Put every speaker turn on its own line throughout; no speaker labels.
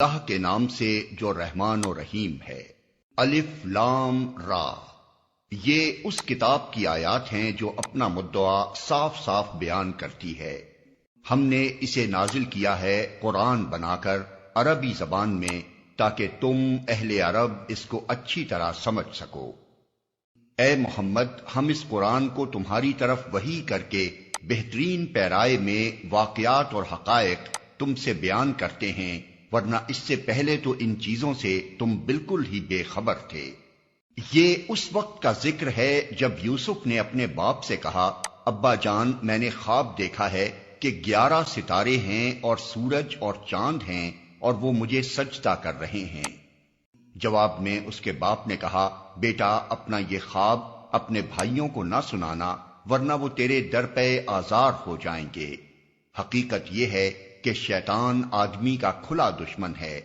اللہ کے نام سے جو رحمان و رحیم ہے۔ الف لام را، یہ اس کتاب کی آیات ہیں جو اپنا مدعا صاف صاف بیان کرتی ہے۔ ہم نے اسے نازل کیا ہے قرآن بنا کر عربی زبان میں، تاکہ تم اہل عرب اس کو اچھی طرح سمجھ سکو۔ اے محمد، ہم اس قرآن کو تمہاری طرف وحی کر کے بہترین پیرائے میں واقعات اور حقائق تم سے بیان کرتے ہیں، ورنہ اس سے پہلے تو ان چیزوں سے تم بالکل ہی بے خبر تھے۔ یہ اس وقت کا ذکر ہے جب یوسف نے اپنے باپ سے کہا، ابا جان، میں نے خواب دیکھا ہے کہ 11 ستارے ہیں اور سورج اور چاند ہیں، اور وہ مجھے سجدہ کر رہے ہیں۔ جواب میں اس کے باپ نے کہا، بیٹا، اپنا یہ خواب اپنے بھائیوں کو نہ سنانا، ورنہ وہ تیرے در پہ آزار ہو جائیں گے۔ حقیقت یہ ہے کہ شیطان آدمی کا کھلا دشمن ہے،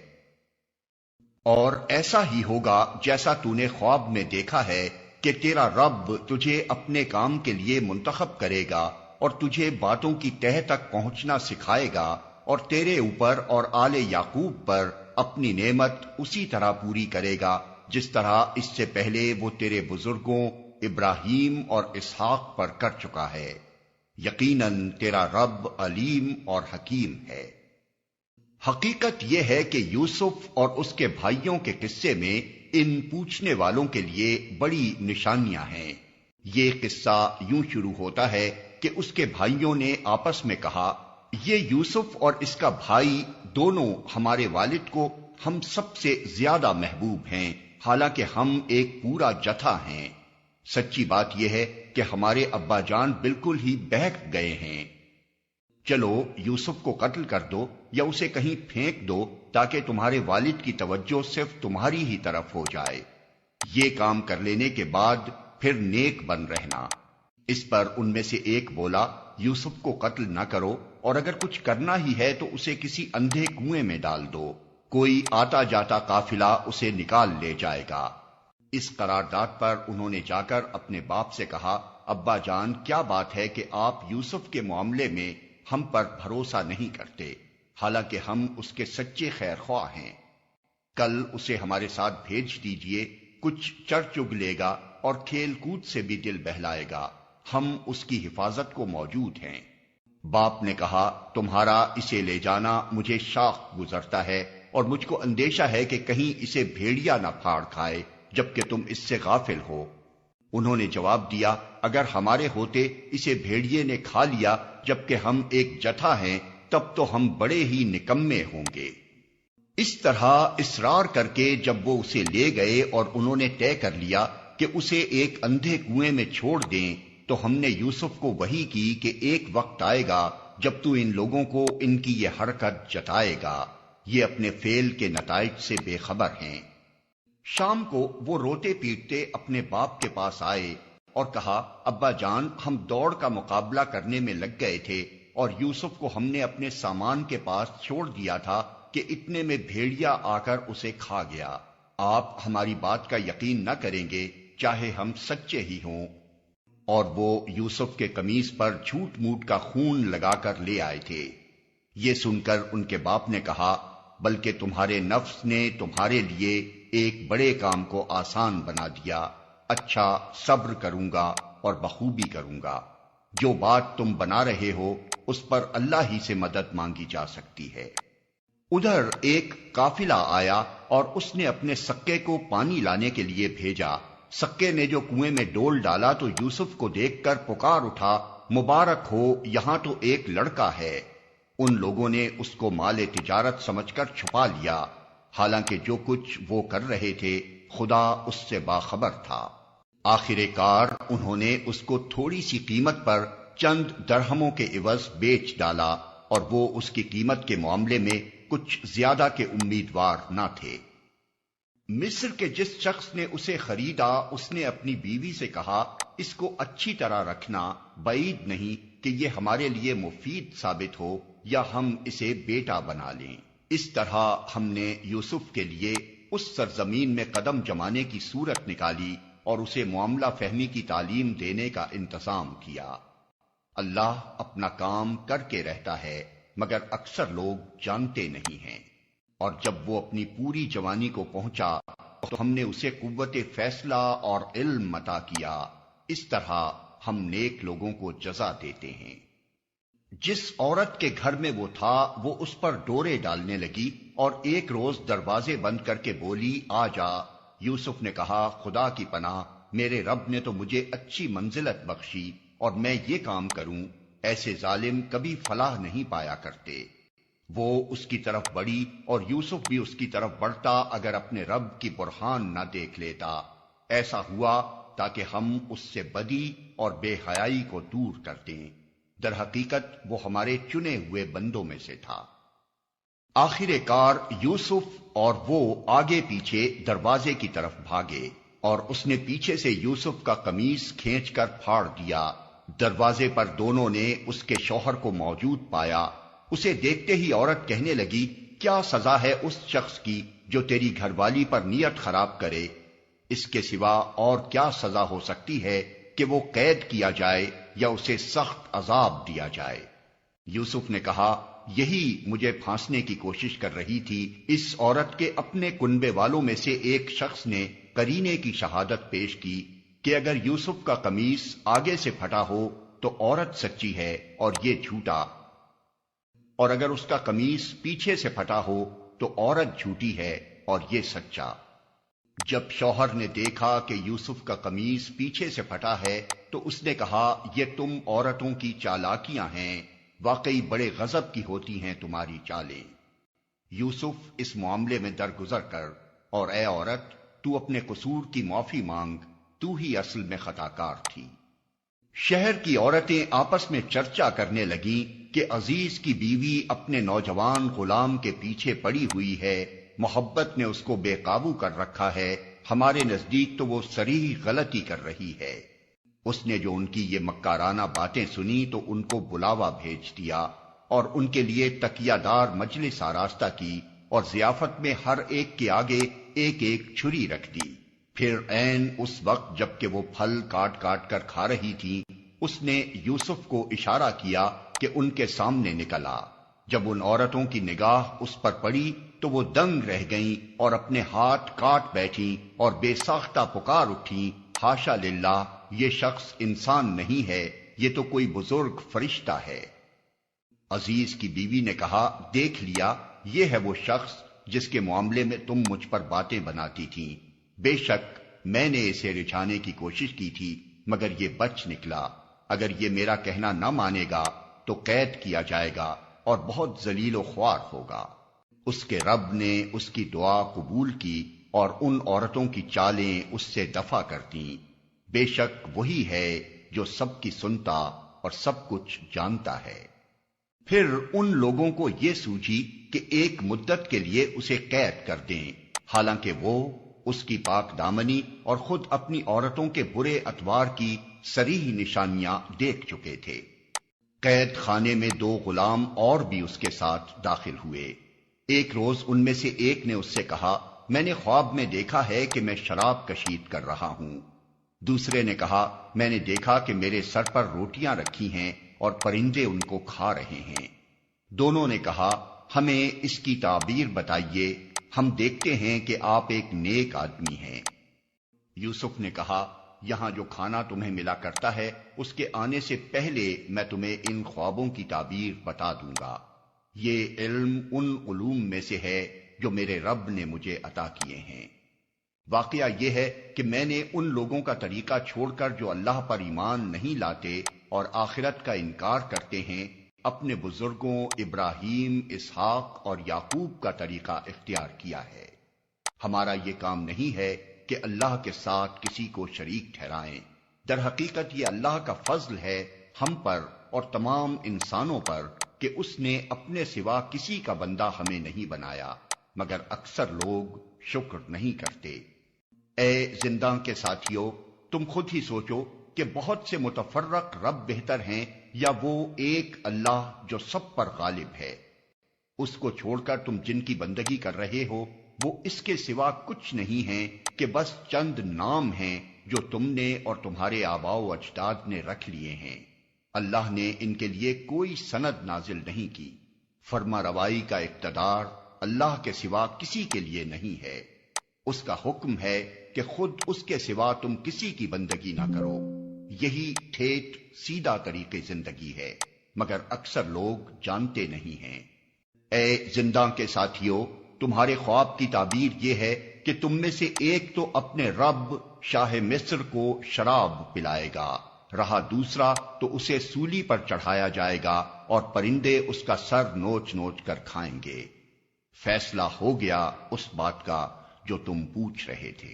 اور ایسا ہی ہوگا جیسا تو نے خواب میں دیکھا ہے کہ تیرا رب تجھے اپنے کام کے لیے منتخب کرے گا اور تجھے باتوں کی تہہ تک پہنچنا سکھائے گا، اور تیرے اوپر اور آل یعقوب پر اپنی نعمت اسی طرح پوری کرے گا جس طرح اس سے پہلے وہ تیرے بزرگوں ابراہیم اور اسحاق پر کر چکا ہے۔ یقیناً تیرا رب علیم اور حکیم ہے۔ حقیقت یہ ہے کہ یوسف اور اس کے بھائیوں کے قصے میں ان پوچھنے والوں کے لیے بڑی نشانیاں ہیں۔ یہ قصہ یوں شروع ہوتا ہے کہ اس کے بھائیوں نے آپس میں کہا، یہ یوسف اور اس کا بھائی دونوں ہمارے والد کو ہم سب سے زیادہ محبوب ہیں، حالانکہ ہم ایک پورا جتھا ہیں۔ سچی بات یہ ہے کہ ہمارے ابا جان بالکل ہی بہک گئے ہیں۔ چلو یوسف کو قتل کر دو یا اسے کہیں پھینک دو، تاکہ تمہارے والد کی توجہ صرف تمہاری ہی طرف ہو جائے۔ یہ کام کر لینے کے بعد پھر نیک بن رہنا۔ اس پر ان میں سے ایک بولا، یوسف کو قتل نہ کرو، اور اگر کچھ کرنا ہی ہے تو اسے کسی اندھے کنویں میں ڈال دو، کوئی آتا جاتا قافلہ اسے نکال لے جائے گا۔ اس قرارداد پر انہوں نے جا کر اپنے باپ سے کہا، ابا جان، کیا بات ہے کہ آپ یوسف کے معاملے میں ہم پر بھروسہ نہیں کرتے، حالانکہ ہم اس کے سچے خیر خواہ ہیں۔ کل اسے ہمارے ساتھ بھیج دیجئے، کچھ چر چگ لے گا اور کھیل کود سے بھی دل بہلائے گا، ہم اس کی حفاظت کو موجود ہیں۔ باپ نے کہا، تمہارا اسے لے جانا مجھے شاق گزرتا ہے، اور مجھ کو اندیشہ ہے کہ کہیں اسے بھیڑیا نہ پھاڑ کھائے جبکہ تم اس سے غافل ہو۔ انہوں نے جواب دیا، اگر ہمارے ہوتے اسے بھیڑیے نے کھا لیا جبکہ ہم ایک جتھا ہیں، تب تو ہم بڑے ہی نکمے ہوں گے۔ اس طرح اصرار کر کے جب وہ اسے لے گئے اور انہوں نے طے کر لیا کہ اسے ایک اندھے کنویں میں چھوڑ دیں، تو ہم نے یوسف کو وحی کی کہ ایک وقت آئے گا جب تو ان لوگوں کو ان کی یہ حرکت جتائے گا، یہ اپنے فعل کے نتائج سے بے خبر ہیں۔ شام کو وہ روتے پیٹتے اپنے باپ کے پاس آئے اور کہا، ابا جان، ہم دوڑ کا مقابلہ کرنے میں لگ گئے تھے اور یوسف کو ہم نے اپنے سامان کے پاس چھوڑ دیا تھا کہ اتنے میں بھیڑیا آ کر اسے کھا گیا۔ آپ ہماری بات کا یقین نہ کریں گے چاہے ہم سچے ہی ہوں۔ اور وہ یوسف کے قمیص پر جھوٹ موٹ کا خون لگا کر لے آئے تھے۔ یہ سن کر ان کے باپ نے کہا، بلکہ تمہارے نفس نے تمہارے لیے ایک بڑے کام کو آسان بنا دیا، اچھا صبر کروں گا اور بخوبی کروں گا۔ جو بات تم بنا رہے ہو اس پر اللہ ہی سے مدد مانگی جا سکتی ہے۔ ادھر ایک قافلہ آیا اور اس نے اپنے سکے کو پانی لانے کے لیے بھیجا۔ سکے نے جو کنویں میں ڈول ڈالا تو یوسف کو دیکھ کر پکار اٹھا، مبارک ہو، یہاں تو ایک لڑکا ہے۔ ان لوگوں نے اس کو مال تجارت سمجھ کر چھپا لیا، حالانکہ جو کچھ وہ کر رہے تھے خدا اس سے باخبر تھا۔ آخر کار انہوں نے اس کو تھوڑی سی قیمت پر چند درہموں کے عوض بیچ ڈالا، اور وہ اس کی قیمت کے معاملے میں کچھ زیادہ کے امیدوار نہ تھے۔ مصر کے جس شخص نے اسے خریدا اس نے اپنی بیوی سے کہا، اس کو اچھی طرح رکھنا، بعید نہیں کہ یہ ہمارے لیے مفید ثابت ہو یا ہم اسے بیٹا بنا لیں۔ اس طرح ہم نے یوسف کے لیے اس سرزمین میں قدم جمانے کی صورت نکالی اور اسے معاملہ فہمی کی تعلیم دینے کا انتظام کیا۔ اللہ اپنا کام کر کے رہتا ہے، مگر اکثر لوگ جانتے نہیں ہیں۔ اور جب وہ اپنی پوری جوانی کو پہنچا تو ہم نے اسے قوت فیصلہ اور علم عطا کیا، اس طرح ہم نیک لوگوں کو جزا دیتے ہیں۔ جس عورت کے گھر میں وہ تھا وہ اس پر ڈورے ڈالنے لگی اور ایک روز دروازے بند کر کے بولی، آ جا۔ یوسف نے کہا، خدا کی پناہ، میرے رب نے تو مجھے اچھی منزلت بخشی اور میں یہ کام کروں، ایسے ظالم کبھی فلاح نہیں پایا کرتے۔ وہ اس کی طرف بڑھی اور یوسف بھی اس کی طرف بڑھتا اگر اپنے رب کی برہان نہ دیکھ لیتا۔ ایسا ہوا تاکہ ہم اس سے بدی اور بے حیائی کو دور کر دیں۔ در حقیقت وہ ہمارے چنے ہوئے بندوں میں سے تھا۔ آخر کار یوسف اور وہ آگے پیچھے دروازے کی طرف بھاگے اور اس نے پیچھے سے یوسف کا قمیص کھینچ کر پھاڑ دیا۔ دروازے پر دونوں نے اس کے شوہر کو موجود پایا۔ اسے دیکھتے ہی عورت کہنے لگی، کیا سزا ہے اس شخص کی جو تیری گھر والی پر نیت خراب کرے؟ اس کے سوا اور کیا سزا ہو سکتی ہے کہ وہ قید کیا جائے یا اسے سخت عذاب دیا جائے؟ یوسف نے کہا، یہی مجھے پھانسنے کی کوشش کر رہی تھی۔ اس عورت کے اپنے کنبے والوں میں سے ایک شخص نے قرینے کی شہادت پیش کی کہ اگر یوسف کا قمیص آگے سے پھٹا ہو تو عورت سچی ہے اور یہ جھوٹا، اور اگر اس کا قمیص پیچھے سے پھٹا ہو تو عورت جھوٹی ہے اور یہ سچا۔ جب شوہر نے دیکھا کہ یوسف کا قمیص پیچھے سے پھٹا ہے تو اس نے کہا، یہ تم عورتوں کی چالاکیاں ہیں، واقعی بڑے غضب کی ہوتی ہیں تمہاری چالیں۔ یوسف اس معاملے میں درگزر کر، اور اے عورت، تو اپنے قصور کی معافی مانگ، تو ہی اصل میں خطا کار تھی۔ شہر کی عورتیں آپس میں چرچا کرنے لگیں کہ عزیز کی بیوی اپنے نوجوان غلام کے پیچھے پڑی ہوئی ہے، محبت نے اس کو بے قابو کر رکھا ہے، ہمارے نزدیک تو وہ صریح غلطی کر رہی ہے۔ اس نے جو ان کی یہ مکارانہ باتیں سنی تو ان کو بلاوا بھیج دیا اور ان کے لیے تکیہ دار مجلس آراستہ کی اور ضیافت میں ہر ایک کے آگے ایک ایک چھری رکھ دی۔ پھر عین اس وقت جب کہ وہ پھل کاٹ کاٹ کر کھا رہی تھی، اس نے یوسف کو اشارہ کیا کہ ان کے سامنے نکل آ۔ جب ان عورتوں کی نگاہ اس پر پڑی تو وہ دنگ رہ گئیں اور اپنے ہاتھ کاٹ بیٹھیں اور بے ساختہ پکار اٹھیں، حاشا للہ، یہ شخص انسان نہیں ہے، یہ تو کوئی بزرگ فرشتہ ہے۔ عزیز کی بیوی نے کہا، دیکھ لیا، یہ ہے وہ شخص جس کے معاملے میں تم مجھ پر باتیں بناتی تھیں۔ بے شک میں نے اسے رجھانے کی کوشش کی تھی مگر یہ بچ نکلا۔ اگر یہ میرا کہنا نہ مانے گا تو قید کیا جائے گا اور بہت ذلیل و خوار ہوگا۔ اس کے رب نے اس کی دعا قبول کی اور ان عورتوں کی چالیں اس سے دفع کر دیں۔ بے شک وہی ہے جو سب کی سنتا اور سب کچھ جانتا ہے۔ پھر ان لوگوں کو یہ سوجی کہ ایک مدت کے لیے اسے قید کر دیں، حالانکہ وہ اس کی پاک دامنی اور خود اپنی عورتوں کے برے اطوار کی صریح نشانیاں دیکھ چکے تھے۔ قید خانے میں 2 غلام اور بھی اس کے ساتھ داخل ہوئے۔ ایک روز ان میں سے ایک نے اس سے کہا، میں نے خواب میں دیکھا ہے کہ میں شراب کشید کر رہا ہوں۔ دوسرے نے کہا، میں نے دیکھا کہ میرے سر پر روٹیاں رکھی ہیں اور پرندے ان کو کھا رہے ہیں۔ دونوں نے کہا، ہمیں اس کی تعبیر بتائیے، ہم دیکھتے ہیں کہ آپ ایک نیک آدمی ہیں۔ یوسف نے کہا، یہاں جو کھانا تمہیں ملا کرتا ہے اس کے آنے سے پہلے میں تمہیں ان خوابوں کی تعبیر بتا دوں گا۔ یہ علم ان علوم میں سے ہے جو میرے رب نے مجھے عطا کیے ہیں۔ واقعہ یہ ہے کہ میں نے ان لوگوں کا طریقہ چھوڑ کر جو اللہ پر ایمان نہیں لاتے اور آخرت کا انکار کرتے ہیں، اپنے بزرگوں ابراہیم، اسحاق اور یعقوب کا طریقہ اختیار کیا ہے۔ ہمارا یہ کام نہیں ہے کہ اللہ کے ساتھ کسی کو شریک ٹھہرائیں۔ در حقیقت یہ اللہ کا فضل ہے ہم پر اور تمام انسانوں پر کہ اس نے اپنے سوا کسی کا بندہ ہمیں نہیں بنایا، مگر اکثر لوگ شکر نہیں کرتے۔ اے زنداں کے ساتھیوں، تم خود ہی سوچو کہ بہت سے متفرق رب بہتر ہیں یا وہ ایک اللہ جو سب پر غالب ہے؟ اس کو چھوڑ کر تم جن کی بندگی کر رہے ہو وہ اس کے سوا کچھ نہیں ہیں کہ بس چند نام ہیں جو تم نے اور تمہارے آباء و اجداد نے رکھ لیے ہیں۔ اللہ نے ان کے لیے کوئی سند نازل نہیں کی۔ فرما روائی کا اقتدار اللہ کے سوا کسی کے لیے نہیں ہے۔ اس کا حکم ہے کہ خود اس کے سوا تم کسی کی بندگی نہ کرو۔ یہی ٹھیٹ سیدھا طریقے زندگی ہے، مگر اکثر لوگ جانتے نہیں ہیں۔ اے زنداں کے ساتھیو، تمہارے خواب کی تعبیر یہ ہے کہ تم میں سے ایک تو اپنے رب شاہ مصر کو شراب پلائے گا، رہا دوسرا تو اسے سولی پر چڑھایا جائے گا اور پرندے اس کا سر نوچ نوچ کر کھائیں گے۔ فیصلہ ہو گیا اس بات کا جو تم پوچھ رہے تھے۔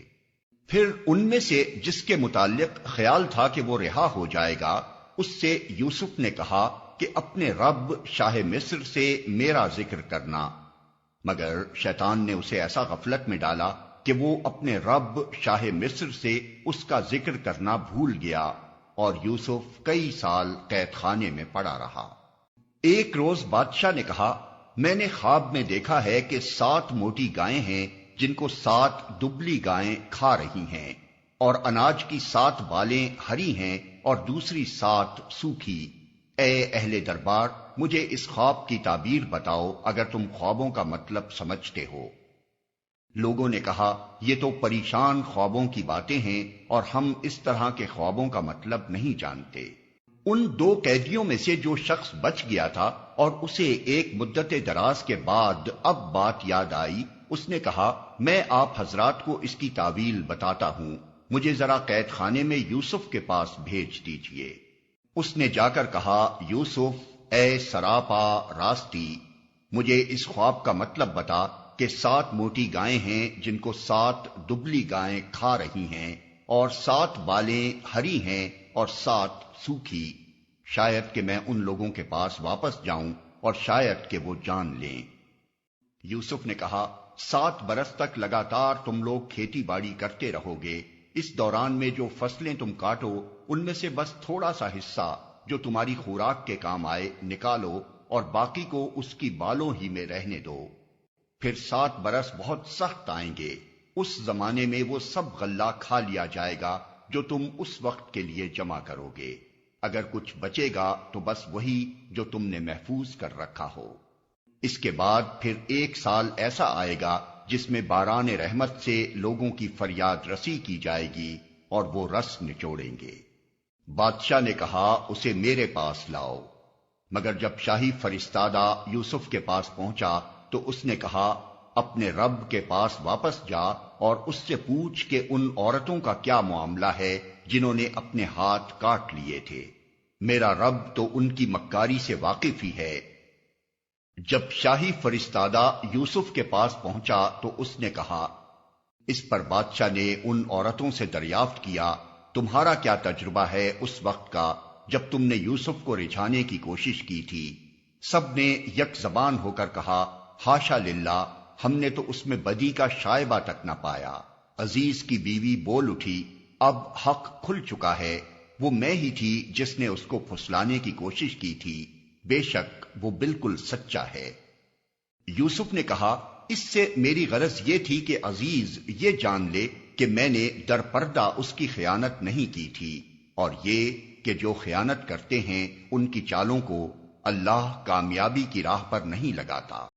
پھر ان میں سے جس کے متعلق خیال تھا کہ وہ رہا ہو جائے گا، اس سے یوسف نے کہا کہ اپنے رب شاہ مصر سے میرا ذکر کرنا، مگر شیطان نے اسے ایسا غفلت میں ڈالا کہ وہ اپنے رب شاہ مصر سے اس کا ذکر کرنا بھول گیا، اور یوسف کئی سال قید خانے میں پڑا رہا۔ ایک روز بادشاہ نے کہا، میں نے خواب میں دیکھا ہے کہ 7 موٹی گائیں ہیں جن کو 7 دبلی گائیں کھا رہی ہیں، اور اناج کی 7 بالیں ہری ہیں اور دوسری 7 سوکھی۔ اے اہل دربار، مجھے اس خواب کی تعبیر بتاؤ اگر تم خوابوں کا مطلب سمجھتے ہو۔ لوگوں نے کہا، یہ تو پریشان خوابوں کی باتیں ہیں اور ہم اس طرح کے خوابوں کا مطلب نہیں جانتے۔ ان 2 قیدیوں میں سے جو شخص بچ گیا تھا اور اسے ایک مدت دراز کے بعد اب بات یاد آئی، اس نے کہا، میں آپ حضرات کو اس کی تعویل بتاتا ہوں، مجھے ذرا قید خانے میں یوسف کے پاس بھیج دیجئے۔ اس نے جا کر کہا، یوسف، اے سراپا راستی، مجھے اس خواب کا مطلب بتا کہ 7 موٹی گائیں ہیں جن کو 7 دبلی گائیں کھا رہی ہیں، اور 7 بالیں ہری ہیں اور 7 سوکھی۔ شاید کہ میں ان لوگوں کے پاس واپس جاؤں اور شاید کہ وہ جان لیں۔ یوسف نے کہا، 7 برس تک لگاتار تم لوگ کھیتی باڑی کرتے رہو گے، اس دوران میں جو فصلیں تم کاٹو ان میں سے بس تھوڑا سا حصہ جو تمہاری خوراک کے کام آئے نکالو، اور باقی کو اس کی بالوں ہی میں رہنے دو۔ پھر 7 برس بہت سخت آئیں گے، اس زمانے میں وہ سب غلہ کھا لیا جائے گا جو تم اس وقت کے لیے جمع کرو گے، اگر کچھ بچے گا تو بس وہی جو تم نے محفوظ کر رکھا ہو۔ اس کے بعد پھر 1 سال ایسا آئے گا جس میں باران رحمت سے لوگوں کی فریاد رسی کی جائے گی اور وہ رس نچوڑیں گے۔ بادشاہ نے کہا، اسے میرے پاس لاؤ۔ مگر جب شاہی فرستادہ یوسف کے پاس پہنچا تو اس نے کہا، اپنے رب کے پاس واپس جا اور اس سے پوچھ کہ ان عورتوں کا کیا معاملہ ہے جنہوں نے اپنے ہاتھ کاٹ لیے تھے، میرا رب تو ان کی مکاری سے واقف ہی ہے۔ جب شاہی فرستادہ یوسف کے پاس پہنچا تو اس نے کہا، اس پر بادشاہ نے ان عورتوں سے دریافت کیا، تمہارا کیا تجربہ ہے اس وقت کا جب تم نے یوسف کو رجھانے کی کوشش کی تھی؟ سب نے یک زبان ہو کر کہا، حاشا للہ، ہم نے تو اس میں بدی کا شائبہ تک نہ پایا۔ عزیز کی بیوی بول اٹھی، اب حق کھل چکا ہے، وہ میں ہی تھی جس نے اس کو پھسلانے کی کوشش کی تھی، بے شک وہ بالکل سچا ہے۔ یوسف نے کہا، اس سے میری غرض یہ تھی کہ عزیز یہ جان لے کہ میں نے در پردہ اس کی خیانت نہیں کی تھی، اور یہ کہ جو خیانت کرتے ہیں ان کی چالوں کو اللہ کامیابی کی راہ پر نہیں لگاتا۔